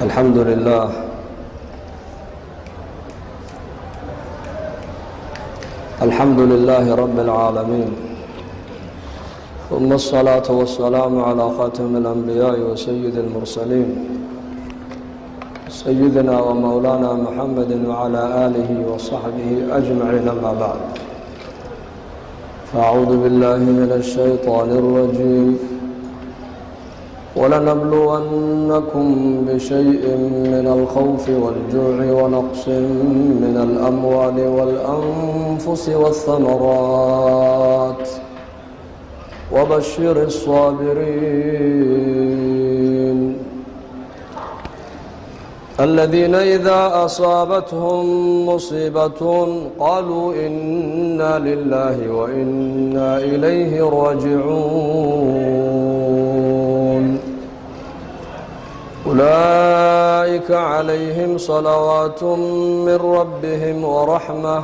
الحمد لله رب العالمين، ثم الصلاة والسلام على خاتم الأنبياء وسيد المرسلين سيدنا ومولانا محمد وعلى آله وصحبه أجمعين. أما بعد، فأعوذ بالله من الشيطان الرجيم. ولنبلونكم بشيء من الخوف والجوع ونقص من الأموال والأنفس والثمرات وبشر الصابرين الذين إذا أصابتهم مصيبة قالوا إنا لله وإنا إليه راجعون. أولئك عليهم صلوات من ربهم ورحمة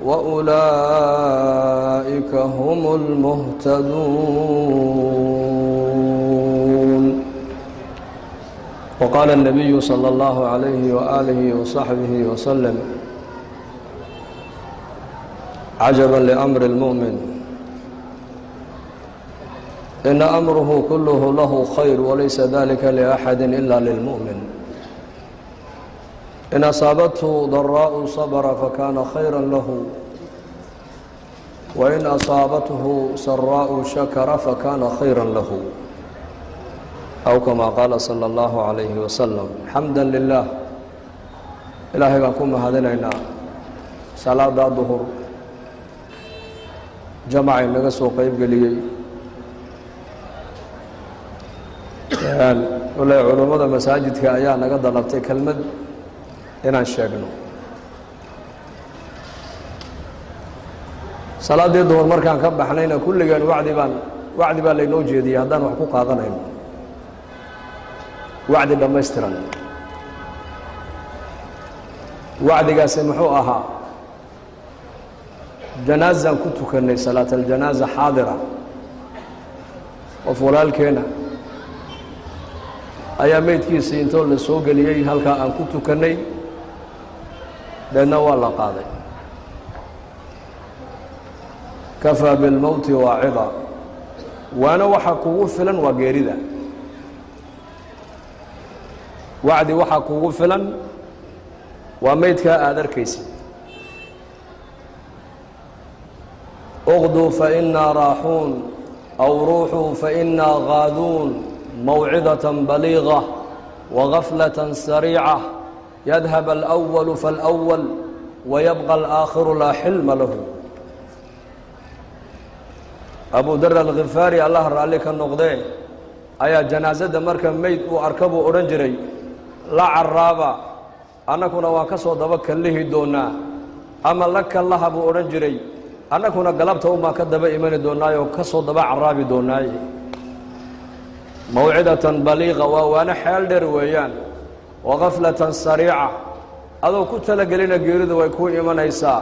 وأولئك هم المهتدون. وقال النبي صلى الله عليه وآله وصحبه وسلم: عجبا لأمر المؤمن، إن أمره كله له خير وليس ذلك لأحد إلا للمؤمن. إن أصابته ضراء صبر فكان خيرا له، وإن أصابته سراء شكر فكان خيرا له، أو كما قال صلى الله عليه وسلم. حمدا لله، إلهي بانكم هذينayna salaada duhur jamaca inaga soo qayb galiyay. Culimada masaajidka ayaa naga dalabtay kelmad inaan sheegno. Salaadii duhur markaan ka baxnayna kulligaan wacdi baa laynoo jeediyay haddaan wax ku qaadanayno, wacdi dhammaystiran. wacdigaasi muxuu ahaa? janaazaan ku tukannay, salaat aljanaaza xaadira. qof walaalkeena ayaa meydkiisii intoo la soo geliyey halkaa aan ku tukannay, deedna waa la qaaday. kafaa bilmowti waacida, waana waxa kugu filan waa geerida. wacdi waxaa kugu filan waa meydkaa aad arkaysid. uqduu fainaa raaxuun aw ruuxuu fainaa gaaduun موعظة بليغة وغفلة سريعة يذهب الأول فالأول ويبقى الآخر لا حلم له. أبو ذر الغفاري الله رأى النقدة أيا جنازة مركب ميت وأركبه أورنجري لا عرابة أنا كنا واكسو دبك له دونا أما لك الله أبو أورنجري أنا كنا قلبته ما كذب إيمان دونا وكسو دبع عرابي دوناي. موعدة بليغة وانا حال در ويان وغفلة سريعة أذو كنت لقلنا قيرد ويكون إيمان إيسا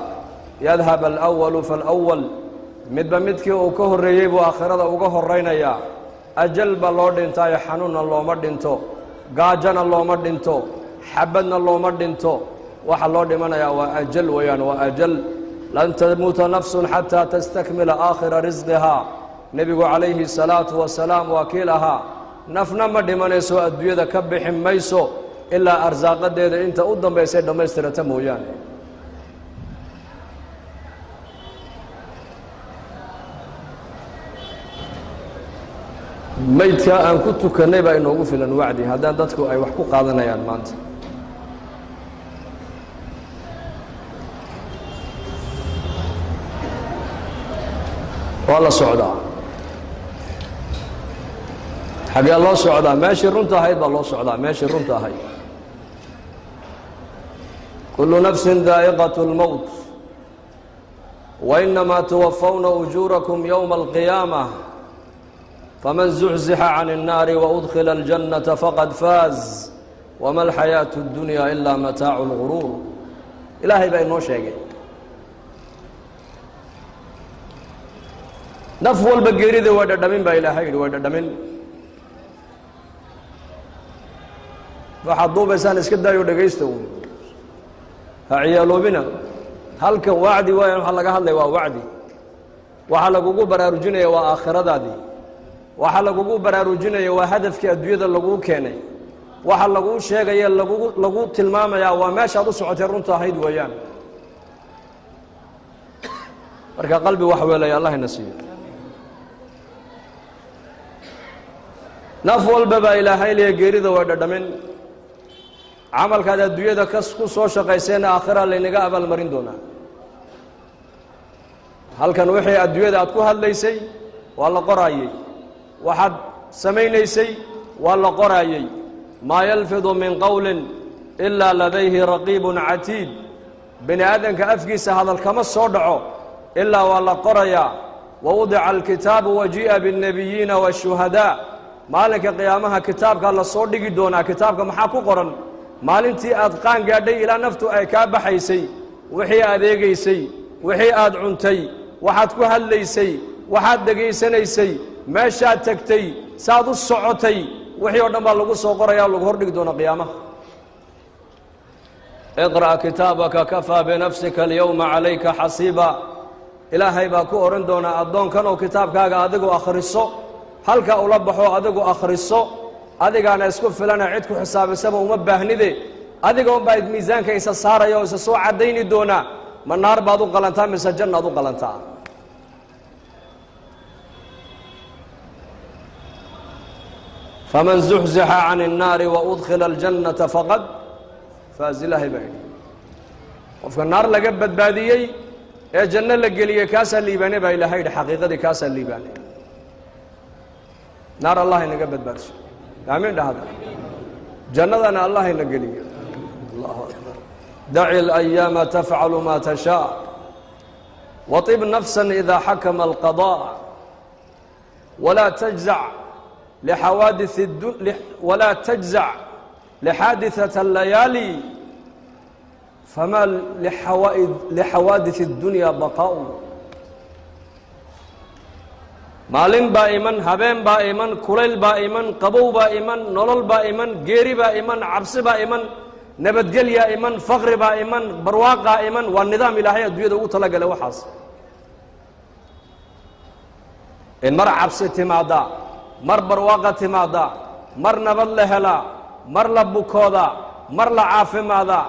يذهب الأول فالأول مدك وكهر ريب وآخرة وكهر رينيا أجل بالله دينتا يحنون الله مردينتو قاجنا الله مردينتو حبنا الله مردينتو وحلو ديمانا يا وأجل ويان وأجل لن تموت نفس حتى تستكمل آخر رزقها. نبي عليه الصلاة والسلام وكيلها نفنا ما dhimanayso adduunyada ka bixin mayso ilaa arsaaqadeeda inta u dambeysay dhamaystirata mooyaane. maydka aan ku tukannay baa inoogu filan wacdi haddaan dadku ay wax ku qaadanayaan maanta. waa la socdaa. xagee loo socdaa? meeshii runta ahayd baa loo socdaa, meeshii runta ahayd. kullu nafsin daa'iqatu اlmowt wainamaa tuwafawna ujuurakum yowma alqiyaamah faman zuxzixa can الnaari waudkhila اljannata faqad faaz wama alxayaaةu اddunya ilaa mataacu اlguruur. ilaahay baa inoo sheegay naf walba geerida waa dhadhamin baa ilaahay yidhi, waa dhadhamin. waxaad duubaysaan iska daayo dhegaysta uun ha ciyaaloobina halkan wacdi waayan waxa laga hadlaya waa wacdi waxa lagugu baraarujinaya waa aakhiradaadii waxa lagugu baraarujinaya waa hadafkii adduunyada laguu keenay waxa laguu sheegaya lagu tilmaamaya waa meeshaad u socotay runta ahayd weeyaan marka qalbi wax weelaya allah ina siiyo naf walba baa ilaahay leeyahay geerida way dhadhamin camalkaad adduunyada ku soo shaqaysayna aakhira laynaga abaalmarin doonaa halkan wixii adduunyada aad ku hadlaysay waa la qoraayey waxaad samaynaysay waa la qoraayey maa yalfidu min qowlin ilaa ladayhi raqiibun catiid bini aadanka afkiisa hadal kama soo dhaco ilaa waa la qorayaa wawudica alkitaabu wajii'a biاnnabiyiina waashuhadaa maalinka qiyaamaha kitaabkaa la soo dhigi doonaa kitaabka maxaa ku qoran maalintii aad qaan gaadhay ilaa naftu ay kaa baxaysay wixii aad eegaysay wixii aad cuntay waxaad ku hadlaysay waxaad dhegaysanaysay meeshaad tegtay saad u socotay wixii oo dhan baa lagu soo qoraya lagu hordhigi doona qiyaamaha iqra' kitaabaka kafaa binafsika alyawma calayka xasiiba ilaahay baa ku odhan doonaa addoonkan oo kitaabkaaga adigu akhriso halka ula baxo adigu akhriso adigaana isku filana cid ku xisaabisaba uma baahnide adiga unbaa miisaanka isa saaraya oo isa soo caddayni doonaa ma naar baad u qalantaa mise jannaad u qalantaa faman zuxzixa can الnaari waudkhila aljannata faqad faaz ilaahay baa yidhi qofka naar laga badbaadiyey ee janno la geliyey kaasaa liibaane baa ilaahay yidhi xaqiiqadii kaasaa liibaane naar allah inaga badbaadiso aamiin dhahada jannadana allah ina geliyo allahu akbar daci اlayaama tafcalu ma tashaa waطib nafsa ida xakama alqaضاء walaa tajzac ولا تجزع لحادثة الليالي فما لحوادث الدنيا بقاء maalin baa iman habeen baa iman kulayl baa iman qabow baa iman nolol baa iman geeri baa iman cabsi baa iman nabadgelyaa iman faqri baa iman barwaaqaa iman waa nidaam ilaahay adduunyada ugu talagalay waxaas in mar cabsi timaada mar barwaaqa timaada mar nabad la helaa mar la bukooda mar la caafimaada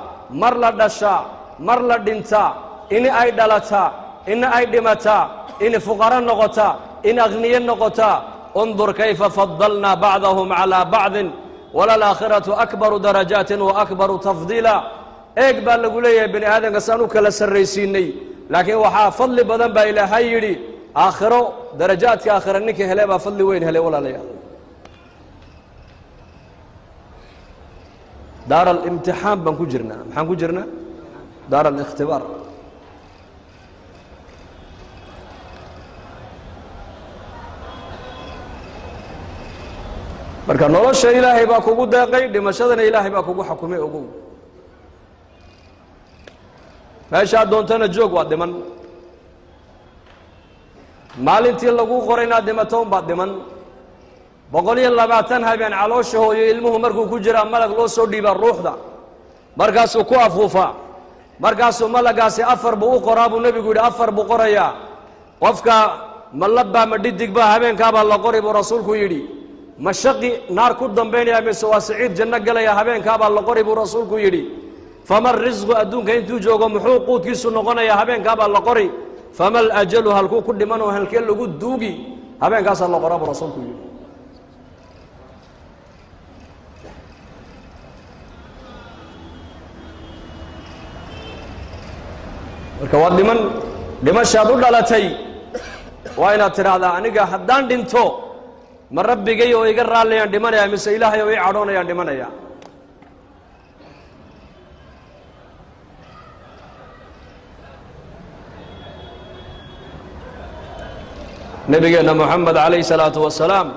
mar la dhashaa mar la dhintaa in ay dhalataa in ay dhimataa in fuqaro noqotaa in aghniye noqotaa undur kayfa fadalnaa bacdahum calaa bacdin walalaakhiratu akbaru darajaatin wa akbaru tafdiila eeg baa lagu leeyahay bini aadamka saan u kala sarraysiinay laakiin waxaa fadli badan baa ilaahay yidhi aakhiro darajaadka aakhira ninkii hele baa fadli weyn helay walaalayaal daar alimtixaan baan ku jirnaa maxaan ku jirnaa daar alikhtibaar marka nolosha ilaahay baa kugu deeqay dhimashadana ilaahay baa kugu xakumay ogow meeshaad doontana joog waad dhiman maalintii lagu qoray inaad dhimato unbaad dhiman 120 habeen caloosha hooyo ilmuhu markuu ku jiraa malag loo soo dhiibaa ruuxda markaasuu ku afuufaa markaasuu malagaasi 4 buu u qoraa buu nebigu yidhi 4 buu qorayaa qofka ma labbaa ma dhidig baa habeenkaabaa la qori buu rasuulku yidhi ma shaqi naar ku dambaynaya mise waa saciid janno galaya habeenkaabaa la qori buu rasuulku yidhi fama risqu adduunka intuu joogo muxuu quudkiisu noqonaya habeenkaabaa la qori fama alajalu halkuu ku dhimanoo halkee lagu duugi habeenkaasaa la qoraa buu rasuulku yidhi marka waa dhimashaad u dhalatay waa inaad tidhaahdaa aniga haddaan dhinto ma rabbigay oo iga raallayaan dhimanaya mise ilaahay oo ii cadhoonayaan dhimanaya nebigeenna moxamed calayhi salaatu wasalaam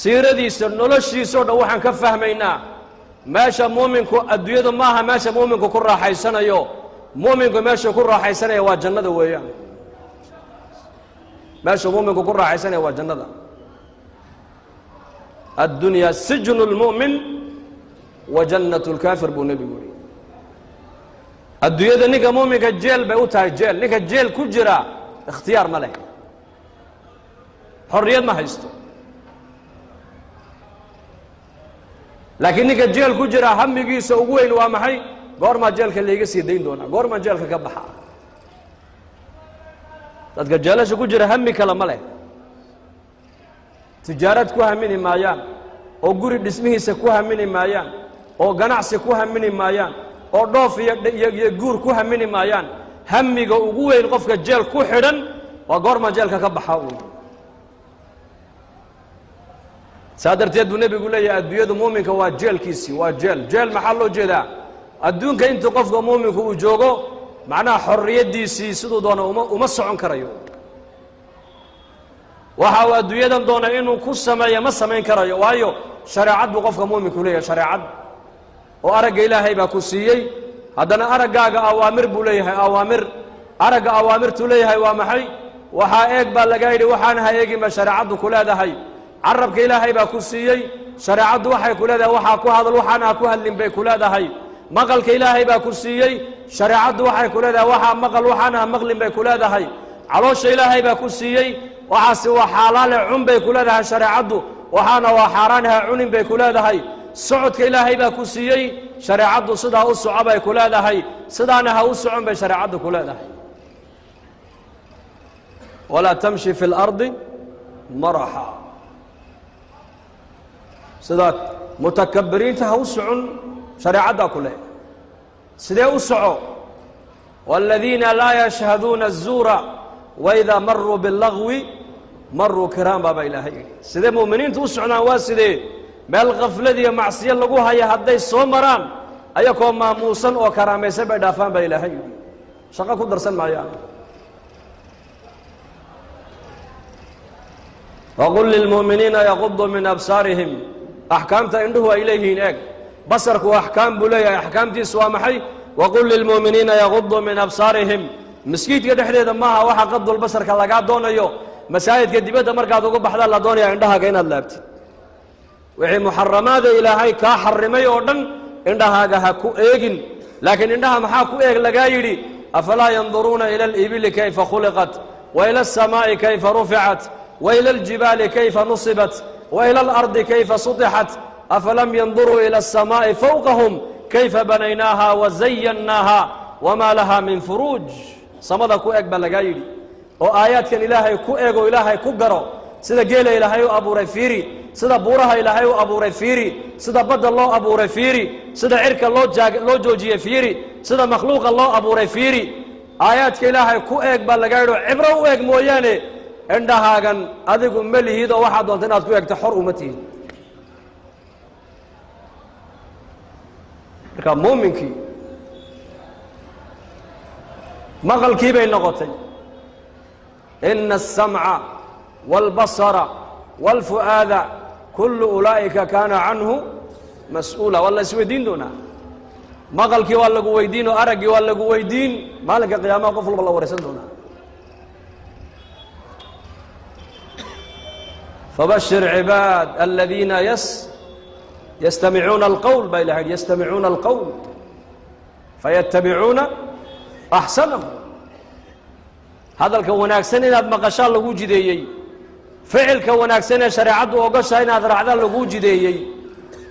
siiradiisa noloshiisao dhan waxaan ka fahmaynaa meesha muuminku adduunyadu maaha meesha muuminku ku raaxaysanayo muuminku meeshuu ku raaxaysanaya waa jannada weeyaan meeshuu muuminku ku raaxaysanaya waa jannada addunyaa sijnu lmu'min وجنة الكافر بو نبي يقول الدنيا نيكا مؤمن كجيل بيوتها الجيل نيكا الجيل كجرا اختيار ملك حرية ما هيستو لكن نيكا الجيل كجرا هم يجيس وقوين وامحي قور ما جيل كاللي يجيس يدين دونا قور ما جيل كبحا تدك الجيل شو كجرا همي كلام ملك تجارت كوها مني مايان oo guri dhismihiisa ku hamini maayaan oo ganacsi ku hamini maayaan oo dhoof iyo guur ku hamini maayaan hamiga ugu weyn qofka jeel ku xidhan waa goorma jeelka ka baxa uu saadarteed buu nabigu leeyahay adduunyada muuminka waa jeelkiisi waa jeel maxaa loo jeedaa adduunka inta qofka muuminku uu joogo macnaha xorriyadiisii sidoo doona uma socon karayo waxa uu adduunyadan doona inuu ku sameeyo ma sameyn karayo waayo shariicad buu qofka muuminka leeyahay shariicad oo aragga ilaahay baa ku siiyey haddana araggaaga awaamir buu leeyahay awaamir aragga awaamirtu leeyahay waa maxay waxaa eeg baa laga yidhi waxaan ha eegin baa shariicaddu ku leedahay carabka ilaahay baa ku siiyey shariicaddu waxay ku leedahay waxaa ku hadal waxaan ha ku hadlin bay ku leedahay maqalka ilaahay baa ku siiyey shariicaddu waxay ku leedahay waxaa maqal waxaan ha maqlin bay ku leedahay caloosha ilaahay baa ku siiyey waxaasi waa xaalaale cun bay ku leedahay shariicaddu waxaana waa xaaraan ha cunin bay ku leedahay socodka ilaahay baa ku siiyey shariicaddu sidaa u soco bay ku leedahay sidaana ha u socon bay shariicaddu ku leedahay walaa tamshi fi lardi maraxa sidaa mutakabiriinta ha u socon shariicaddaa ku leedahay sidee u soco waaladiina laa yashhaduuna azuura waidaa maruu bilagwi maruu kiraan baaba ilaahay yidhi sidee mu'miniintu u socdaan waa sidee meel khaflad iyo macsiyo lagu haya hadday soo maraan ayakoo maamuusan oo karaamaysan bay dhaafaan baa ilaahay yidhi shaqo ku darsan maayaan waqul lilmu'miniina yaquduu min absaarihim axkaamta indhuhu ay leeyihiin eeg basarku axkaam buu leeyahay axkaamtiisu waa maxay waqul lilmu'miniina yaquduu min absaarihim مسكيت قد حديد ماها واحد قد البصر كلا قاعد دونيو مساجد قد بيت مركز وقول بحذا لا دوني عندها كأنها لابت وحي محرمات إلى هاي كحرمي أردن عندها كهكو إيجن لكن عندها محاكو إيج لجايري أفلا ينظرون إلى الإبل كيف خلقت وإلى السماء كيف رفعت وإلى الجبال كيف نصبت وإلى الأرض كيف سطحت أفلم ينظروا إلى السماء فوقهم كيف بنيناها وزيناها وما لها من فروج samada ku eeg baa lagaa yidhi oo aayaadkan ilaahay ku eego ilaahay ku garo sida geela ilaahay u abuuray fiiri sida buuraha ilaahay u abuuray fiiri sida badda loo abuuray fiiri sida cirka loo joojiyey fiiri sida makhluuqa loo abuuray fiiri aayaadka ilaahay ku eeg baa lagaa yidhi oo cibro u eeg mooyaane indhahaagan adigu ma lihid oo waxaad doonta inaad ku eegto xor uma tihin marka muuminkii مغلكي بين نغطي إن السمع والبصر والفؤاد كل أولئك كان عنه مسؤولا والله يسوي دين دونا مغلكي ولا قويدين وأرقي ولا قويدين ما لك قيامة قفل بالله ورسل دونا فبشر عباد الذين يستمعون القول بيلهد يستمعون القول فيتبعون أحسنه هذا الكوناك سنة مقشان لوجي ديي فعل كوناك سنة شريعة وقشة إن هذا رعدا لوجي ديي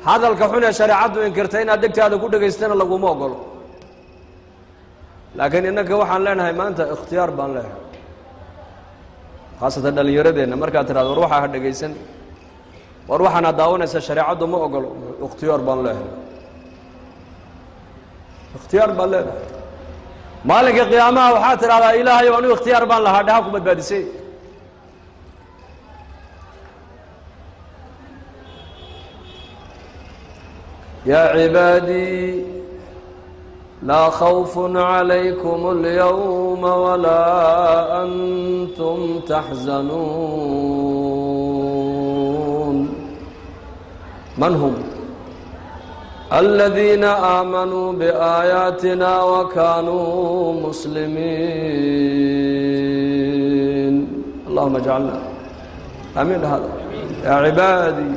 هذا الكحون شريعة إنكرتين أدكت هذا كله جيستنا لو ما قالوا لكن إنك وحنا لنا هاي ما أنت اختيار بان له خاصة اللي يريد إن مركز ترى روحه هذا جيسن وروحنا داونا شريعة ما قالوا اختيار بان له اختيار بان له مالك القيامة وحاتر على إلهي وأنه اختيار بان لها دهاكم بدبادسي يا عبادي لا خوف عليكم اليوم ولا أنتم تحزنون من هم؟ الذين آمنوا بآياتنا وكانوا مسلمين اللهم اجعلنا آمين هذا يا عبادي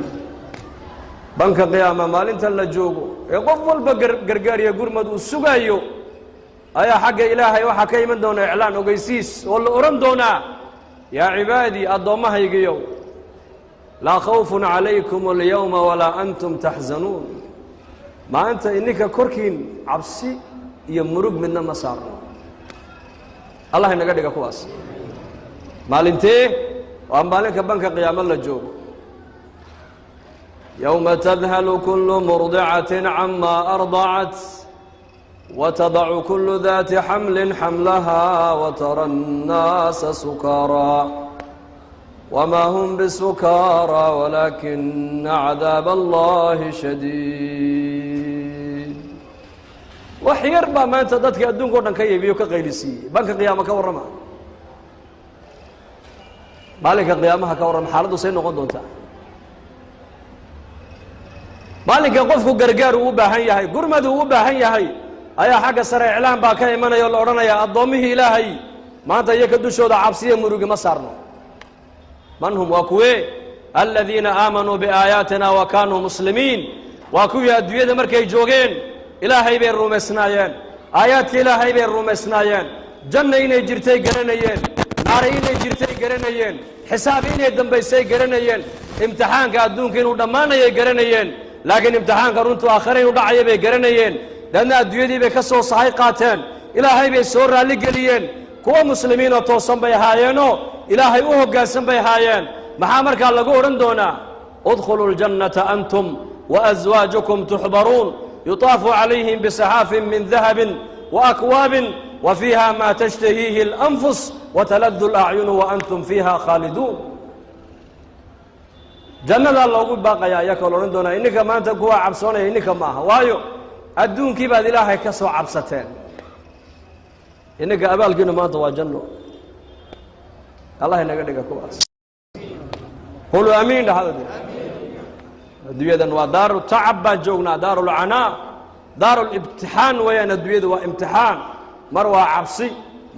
banka qiyaama maalinta la joogo ee qof walba gargaariya gurmad uu sugayo ayaa xagga ilaahay waxaa ka iman doona iclaan ogeysiis oo la oran doonaa yaa cibaadii addoommahaygiyow laa khawfun calaykum alyawma walaa antum taxzanuun maanta ininka korkiin cabsi iyo murug midna ma saarno allah inaga dhiga kuwaas maalintee waa maalinka banka qiyaamo la joogo yowma tadhalu kullu murdicatin camaa ardacat watadacu kullu daati xamlin xamlaha watara annaasa sukaaraa wamaa hum bisukaaraa walaakina cadaaba allahi shadiid wax yar baa maanta dadka adduunka o dhan ka yeebiyo ka qaylisiiyey banka qiyaama ka warrama maalinka qiyaamaha ka warrama xaaladdu say noqon doontaa maalinka qofku gargaar uu u baahan yahay gurmad uu u baahan yahay ayaa xagga sare iclaan baa ka imanaya oo la odhanayaa addoommihii ilaahay maanta iyoka dushooda cabsiya murugi ma saarno man hum waa kuwee aladiina aamanuu biaayaatina wa kaanuu muslimiin waa kuwii adduunyada markay joogeen ilaahay bay rumaysnaayeen aayaadka ilaahay bay rumaysnaayeen janna inay jirtay garanayeen naari inay jirtay garanayeen xisaab inay dambaysay garanayeen imtixaanka adduunka inuu dhammaanayay garanayeen laakiin imtixaanka runtu aakhira inuu dhacaya bay garanayeen dadna adduunyadii bay ka soo sahay qaateen ilaahay bay soo raalli geliyeen kuwa muslimiinoo toosan bay ahaayeenoo ilaahay u hoggaansan bay ahaayeen maxaa markaa lagu odhan doonaa udkhuluu ljannata antum waaswaajukum tuxbaruun yutaafu calayhim bisaxaafin min dahabin waakwaabin wa fiiha maa tashtahiihi اlanfus wataladu اlacyunu waantum fiiha khaaliduun jannadaa loogu baaqayaa ayaa kala odhan doonaa ininka maanta kuwa cabsoonaya ininka ma aha waayo adduunkii baad ilaahay ka soo cabsateen ininka abaalkiinu maanta waa janno allah inaga dhiga kuwaas quluu amiin dhahada adduunyadan waa daaru tacab baan joognaa daaru lcanaa daaru libtixaan weeyaan adduunyadu waa imtixaan mar waa cabsi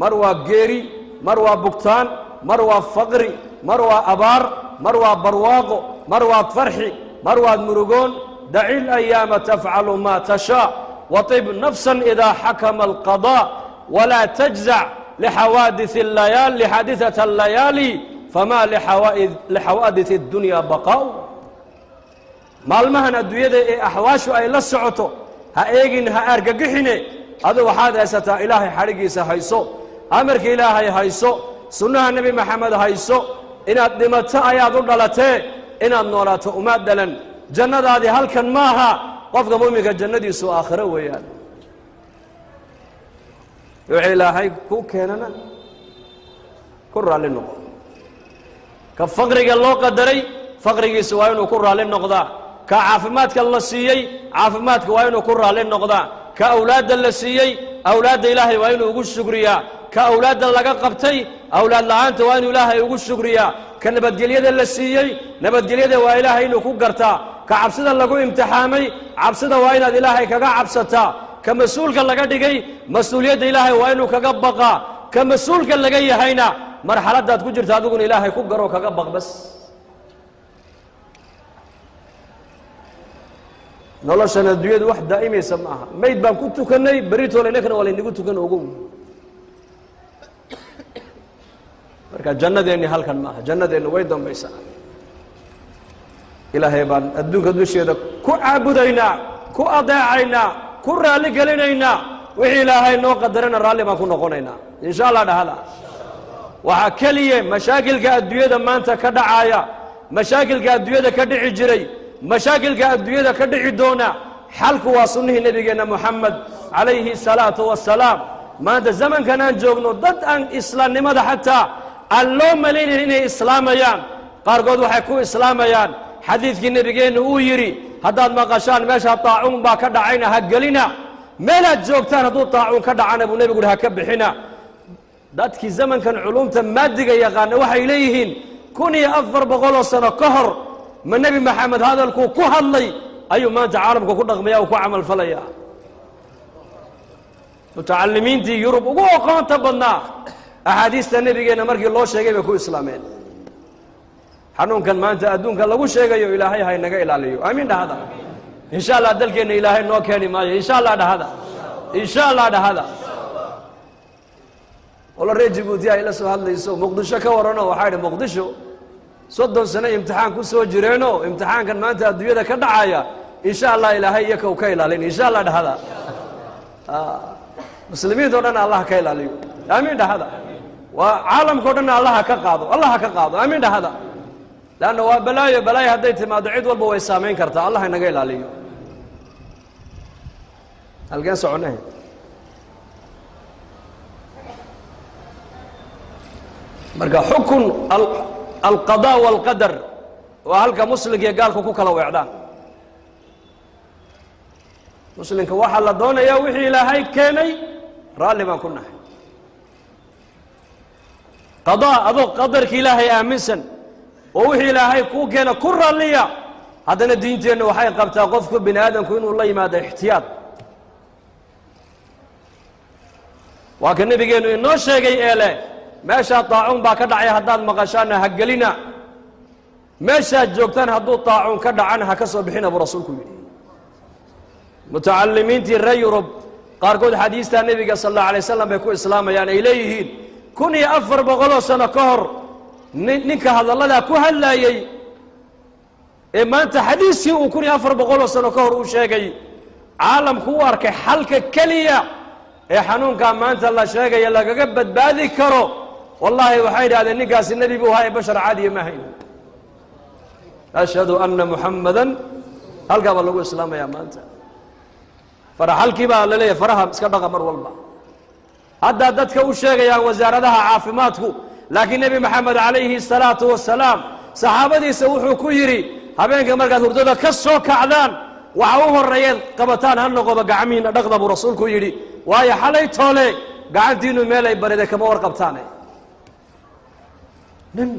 mar waa geeri mar waa bugtaan mar waa faqri mar waa abaar mar waa barwaaqo mar waad farxi mar waad murugoon daci اlayaama tafcalu ma tashaa waطib nafsa idaa xakama alqaضاء walaa tajzac lixaadiثaة اllayaali fama lixawaadiث اddunya baqaa'u maalmahan adduunyada ee axwaashu ay la socoto ha eegin ha argagixine adu waxaad haysataa ilaahay xadhigiisa hayso amarka ilaahay hayso sunnaha nebi maxamed hayso inaad dhimato ayaad u dhalatee inaad noolaato umaad dhalan jannadaadii halkan maaha qofka mu'minka jannadiisu aakhiro weeyaan wixii ilaahay ku keenana ku raalli noqo ka faqriga loo qadaray faqrigiisa waa inuu ku raalli noqdaa ka caafimaadka la siiyey caafimaadka waa inuu ku raalli noqdaa ka awlaadda la siiyey awlaadda ilaahay waa inuu ugu shukriyaa ka awlaadda laga qabtay awlaad la'aanta waa inuu ilaahay ugu shukriyaa ka nabadgelyada la siiyey nabadgelyada waa ilaahay inuu ku gartaa ka cabsida lagu imtixaamay cabsida waa inaad ilaahay kaga cabsataa ka mas-uulka laga dhigay mas-uuliyadda ilaahay waa inuu kaga baqaa ka mas-uulka laga yahayna marxaladdaad ku jirta adiguna ilaahay ku garoo kaga baq bas noloshan adduunyadu wax daa'imaysa ma aha mayd baan ku tukannay beritoole innakana waa laynagu tukan ogow marka jannadeenni halkan ma aha jannadeenni way dambaysaa ilaahay baan adduunka dusheeda ku caabudaynaa ku adeecaynaa ku raalli gelinaynaa wixii ilaahay noo qadarana raalli baan ku noqonaynaa insha allah dhahada waxaa keliya mashaakilka adduunyada maanta ka dhacaaya mashaakilka adduunyada ka dhici jiray mashaakilka adduunyada ka dhici doona xalku waa sunnihii nebigeenna moxamed calayhi salaatu wassalaam maanta zamankan aan joogno dad aan islaamnimada xataa aan loo malaynayn inay islaamayaan qaarkood waxay ku islaamayaan xadiidkii nebigeenna uu yidhi haddaad maqashaan meesha taacuun baa ka dhacayna ha gelina meelaad joogtaan hadduu taacuun ka dhacana buu nebigu yidhi ha ka bixina dadkii zamankan culumta maadiga yaqaana waxay leeyihiin 1400 sano ka hor ma nebi maxamed hadalkuu ku hadlay ayuu maanta caalamka ku dhaqmaya uu ku camal falaya mutacalimiintii yurub ugu aqoonta badnaa axaadiista nebigeenna markii loo sheegay bay ku islaameen xanuunkan maanta adduunka lagu sheegayo ilaahay hay naga ilaaliyo amiin dhahada insha Allah dalkeena ilaahay noo keeni maayo insha Allah dhahada insha Allah dhahada wala reejibuuti ay la soo hadlayso muqdisho ka warano waxa ay muqdisho 30 sano imtixaan ku soo jireeno imtixaankan maanta adduunyada ka dhacaya insha Allah ilaahay iyaka ka ilaalin insha Allah dhahada muslimiinta oo dhan Allah ka ilaaliyo amiin dhahada wa caalamka oo dhan Allah ka qaado amiin dhahada laana waa balaayo haday timaado cid walba way saameyn kartaa Allah inaga ilaaliyo halkan soconay marka xukun القضاء والقدر وهلك مسلم يقال كوكو كلا وعدان مسلم كواحد لدون يا وحي إلهي كيني رالي ما كنا قضاء أذو قدرك إلهي آمنسن ووحي إلهي كوكينا كرا ليا هذا الدين تينو وحي قبتا قفك بني آدم كوين والله ما هذا احتياط وكان النبي قال إنه شيء إليه meesha taacun baa ka dhacay hadaad maqashaan hagelina meesha joogtaan haduu taacun ka dhacan ha ka soo bixin abu rasuulku yiri mutaalimiintii reer Yurub qaarkood xadiista nabiga sallallahu alayhi wasallam bay ku islaamayaan ay leeyihiin 1400 sano ka hor ninka hadallada ku hadlayay ee maanta xadiisii uu 1400 sano ka hor uu sheegay caalamku u arkay xalka kaliya ee xanuunka maanta la sheegay lagaga badbaadi karo والله وحيد هذا النقاس النبي بوهاي بشر عادي ما هي أشهد أن محمدا هل قبل له الإسلام يا مانتا فرح الكبا للي فرها مسكبا مر والله هذا دتك وشيغ يا وزارتها عافماتك لكن النبي محمد عليه الصلاة والسلام صحابتي سوحوا كيري هبينك مرقد هردودا كسو كعدان وعوه الرياض قبطان هنقو بقعمين دغضب رسولك يري وهي حلي تولي قاعدينو ميلي بريده كما ورقبتاني nin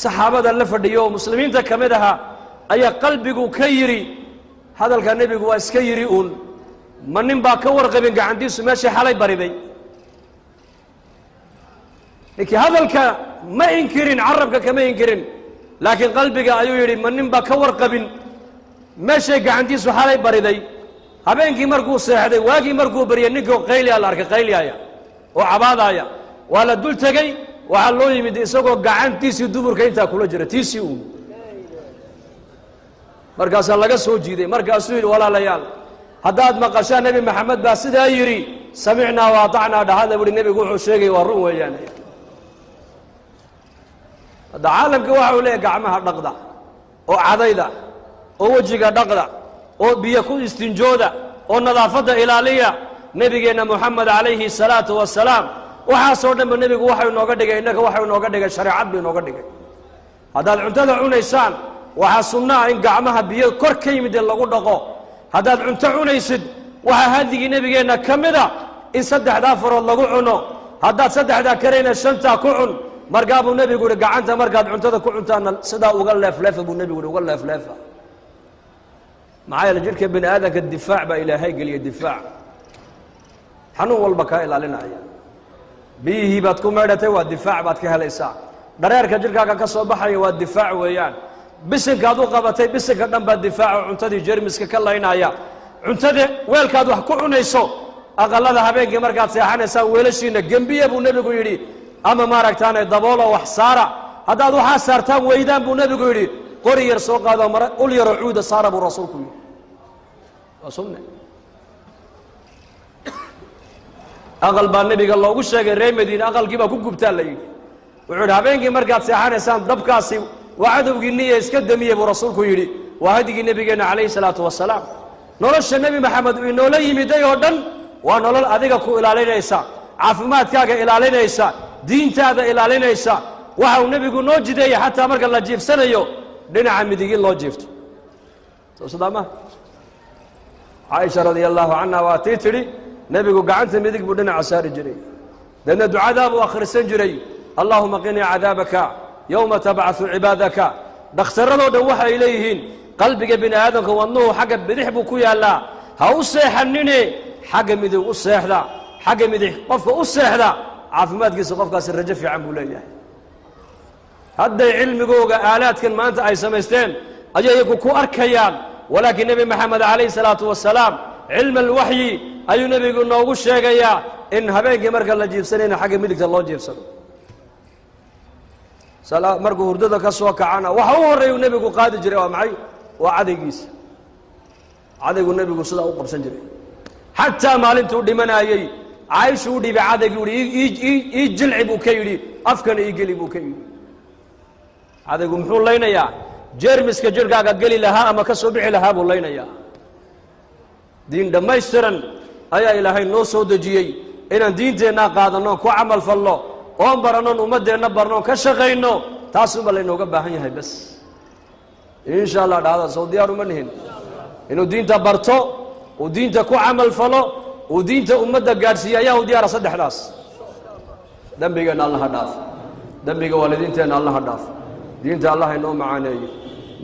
saxaabada la fadhiyo muslimiinta kamida ayaa qalbigu ka yiri hadalka nabigu waa iska yiri uun manin baa ka warqabin gacantiisu meesha xalay bariday laakiin hadalka ma inkirin arabka kama inkirin laakiin qalbiga ayuu yiri manin baa ka warqabin meesha gacantiisu xalay bariday habeenkii markuu seexday waagi markuu bariyay ninkoo qayliya la arkay qayliya oo cabaadaya wala dul tagay waxa loo yimid isagoo gacantiisii duburka inta kula jira tiisii uu markaas laga soo jiiday markaas uu walaalayaal hadaad maqashaan nabi maxamed baa sidaa yiri samicna wa ata'na dhahada bari nabigu wuxuu sheegay waa run weeyaan hada caalamka waxa uu leeyahay gacmaha dhaqda oo cadayda oo wajiga dhaqda oo biyo ku istinjooda oo nadaafada ilaaliya nabigeena maxamed alayhi salaatu wassalaam waxa soo dhanba nabigu waxa uu nooga dhigay inaga waxa uu nooga dhigay shariicad buu nooga dhigay hadaad cuntada cunaysaan waxa sunnah in gacmaha biyo kor ka yimid lagu dhaqo hadaad cunto cunaysid waxa hadigi nabigeena kamida in saddexda farood lagu cuno hadaad saddexda kareyna shanta ku cun markaabuu nabigu yiri gacanta markaad cuntada ku cuntaan sida uga leefleef buu nabigu uga leefleef maxay la jirka bini aadamka difaac ba ilaahay galiya difaac xanuun walba ka ilaalinaya biyihii baad ku meedhatay waa difaac baad ka helaysaa dhareerka jirkaaga ka soo baxaya waa difaac weeyaan bisinkaad u qabatay bisinka dhan baad difaaco cuntadii jeermiska ka laynaya cuntada weelkaad wax ku cunayso aqalada habeenkii markaad seexanaysaan weelashiina gembiye buu nabigu yidhi ama maaragtaane daboolo wax saara haddaad waxaa saartaan weydaan buu nabigu yidhi qori yar soo qaado mara ul yaro cuuda saara buu rasuulku yidhi waa sunne aqal baa nabiga loogu sheegay reer Madiina aqalkii baa ku gubtaa la yidhi wuxuu habeenkii markaad seexanaysaan dabkaasi waa cadowgii niye iska damiye buu rasuulku yidhi waa hadigii nabigeena calayhi salaatu wassalaam nolosha nabi maxamed uu inoola yimiday oo dhan waa nolol adiga ku ilaalinaysa caafimaadkaaga ilaalinaysa diintaada ilaalinaysa waxa uu nabigu noo jideeyay xataa marka la jiifsanayo dhinaca midigii loo jiifto soo sadama Aisha radiyallahu anha waa tiri nabigu gacanta midig buu dhinaca saari jiray dana ducada buu akhrisan jiray allahumma qini cadaabaka yawma tab'athu ibadaka dhakhtarado dhan waxa ay leeyihiin qalbiga bini aadamka wadnuhu xagga bidix buu ku yaalaa ha u seexanine xagga midig u seexda xagga midig qofka u seexda caafimaadkiisa qofkaas rajo fiican buu leeyahay hadday cilmigooga aalaadkan maanta ay samaysteen ayay iyagu ku arkayaan walaakiin nebi maxamed calayhi salaatu wasalaam cilmi alwaxyi ayuu nebigu noogu sheegayaa in habeenkii marka la jiibsanayna xagga midigta loo jiibsado markuu hurdada ka soo kacana waxa u horreeyuu nebigu qaadi jiray waa maxay waa cadaygiisa cadaygu nebigu sidaa u qabsan jiray xataa maalintuu dhimanayey caaisha u dhiibay cadaygii uhi ii jilci buu ka yidhi afkana ii geli buu ka yidhi cadaygu muxuu laynayaa jeermiska jirhkaaga geli lahaa ama ka soo bixi lahaa buu laynayaa diin dhammaystiran ayaa ilaahay noo soo dejiyey inaan diinteennaa qaadanno ku camal falno oon barannoon ummaddeenna barnoon ka shaqayno taasuunba laynooga baahan yahay bas insha allah dhahda soo diyaar uma nihin inuu diinta barto uu diinta ku camal falo uu diinta ummadda gaadhsiiya ayaa u diyaara saddexdaas dembigeenna allaha dhaaf dembiga waalidiinteenna allaha dhaaf diinta allah inoo macaaneeyo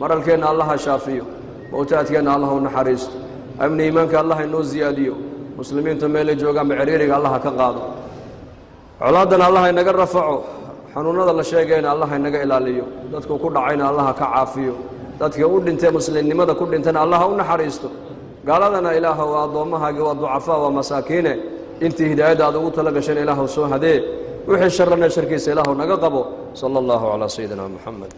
maralkeenna allaha shaafiyo mawtaadkeenna allah u naxariisto amni iimaanka allah inoo ziyaadiyo muslimiinta meelay joogaanba ciriiriga allaha ka qaado colaaddana allah inaga rafaco xanuunnada la sheegayna allah inaga ilaaliyo dadku ku dhacayna allaha ka caafiyo dadka u dhintee muslimnimada ku dhintana allaha u naxariisto gaaladana ilaaha waa addoommahaagii waa ducafaa waa masaakiine intii hidaayadda aad ugu tala gasheen ilaahu soo hadee wixii sharrana sharkiisa ilaahu naga qabo sala allahu calaa sayidina moxamed